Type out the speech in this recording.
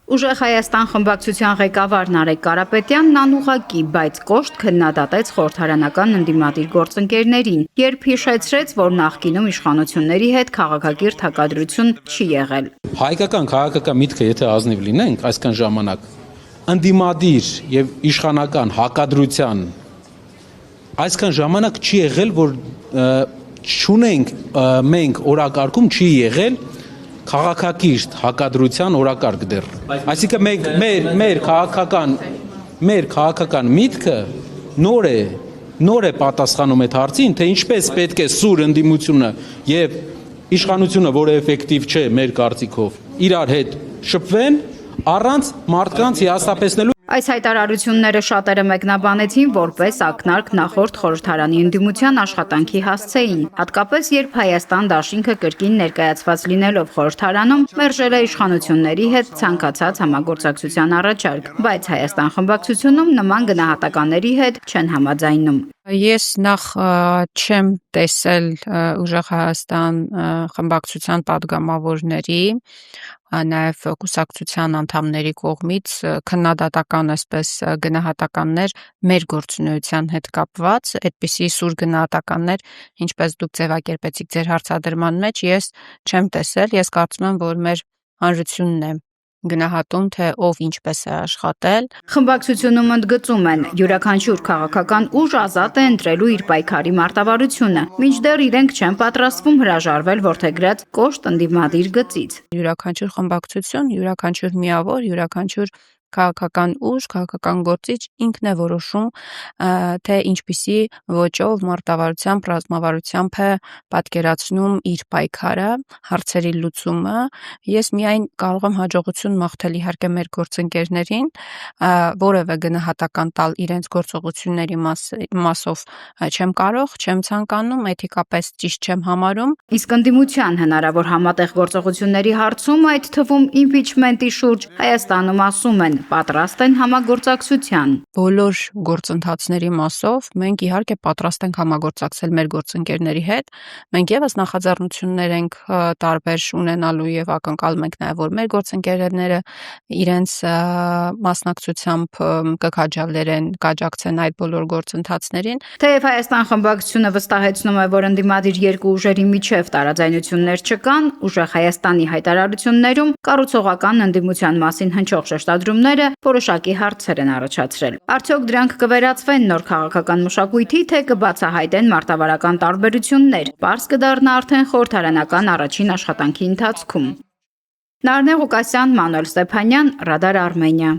Ուժեղ Հայաստան խմբակցության ղեկավար Նարեկ Կարապետյանն անուղղակի, բայց կոշտ քննադատեց խորհրդարանական ընդդիմադիր գործընկերներին, երբ հիշեցրեց, որ նախկինում իշխանությունների հետ քաղաքակիրթ հակադրություն չի եղել։ Հայկական քաղաքական միտքը եթե ազնիվ լինենք այսքան ժամանակ, ընդդիմադիր եւ իշխանական հակադրության այսքան ժամանակ չի եղել, որ չունենք մենք օրակարգում չի եղել քաղաքակիրթ հակադրության օրակարգ դեռ։ Այսինքն մեր քաղաքական միտքը նոր է պատասխանում այդ հարցին, թե ինչպես պետք է սուր ընդդիմությունը եւ իշխանությունը, որը էֆեկտիվ չէ մեր կարծիքով, իրար հետ շփվեն առանց մարդկանց հիասթափեցնելու։ Այս հայտարարությունները շատերը մեկնաբանեցին որպես ակնարկ նախորդ խորհրդարանի ընդդիմության աշխատանքի հասցեին, հատկապես երբ Հայաստան դաշինքը կրկին ներկայացված լինելով խորհրդարանում մերժել է իշխանությունների հետ ցանկացած համագործակցության առաջարկ, բայց Հայաստան խմբակցությունում նման գնահատականների հետ չեն համաձայնում։ Ես նախ չեմ տեսել Ուժեղ Հայաստան խմբակցության պատգամավորների, նաև կուսակցության անդամների կողմից քննադատական այսպես գնահատականներ մեր գործունեության հետ կապված, այդպիսի սուր գնահատականներ, ինչպես դուք ձևակերպեցիք ձեր հարցադրման մեջ, ես չեմ տեսել, ես կարծում եմ, որ մեր հանրությունն է գնահատում, թե ով ինչպես է աշխատել։ Խմբակցությունում ընդգծում են, յուրաքանչյուր քաղաքական ուժ ազատ է ընտրելու իր պայքարի մարտավարությունը, մինչդեռ իրենք չեն պատրաստվում հրաժարվել որդեգրած կոշտ ընդդիմադիր գծից։ Յուրաքանչյուր խմբակցություն, յուրաքանչյուր միավոր, յուրաքանչյուր քաղաքական ուժ, քաղաքական գործիչ ինքն է որոշում, թե ինչպիսի ոճով, մարտավարությամբ, ռազմավարությամբ է պատկերացնում իր պայքարը, հարցերի լուծումը։ Ես միայն կարող եմ հաջողություն մաղթել իհարկե մեր գործընկերներին, որևէ գնահատական տալ իրենց գործողությունների մասով չեմ կարող, չեմ ցանկանում, էթիկապես ճիշտ չեմ համարում։ Իսկ ընդդիմության հնարավոր համատեղ գործողությունների հարցում, այդ թվում իմպիչմենտի շուրջ, Հայաստանում ասում են, պատրաստ են համագործակցության։ Բոլոր գործընթացների մասով մենք իհարկե պատրաստ ենք համագործակցել մեր գործընկերների հետ։ Մենք եւս նախաձեռնություններ ենք տարբեր ունենալու եւ ակնկալում ենք նաեւ, որ մեր գործընկերները իրենց մասնակցությամբ կաջակցեն այդ բոլոր գործընթացներին։ Թեև Հայաստան խմբակցությունը վստահեցնում է, որ ընդդիմադիր երկու ուժերի միջև տարաձայնություններ չկան, Ուժեղ Հայաստանի հայտարարություններում կառուցողական ընդդիմության մասին հնչող շեշտադրումները որոշակի հարցեր են առաջացրել։ Արդյոք դրանք կվերածվեն նոր քաղաքական մշակույթի, թե կբացահայտեն մարտավարական տարբերություններ, պարզ կդառնա արդեն խորհրդարանական առաջին աշխատանքի ընթացքում։ Նարնե Ղուկասյան, Մանուել Ստեփանյան, Ռադար Արմենիա։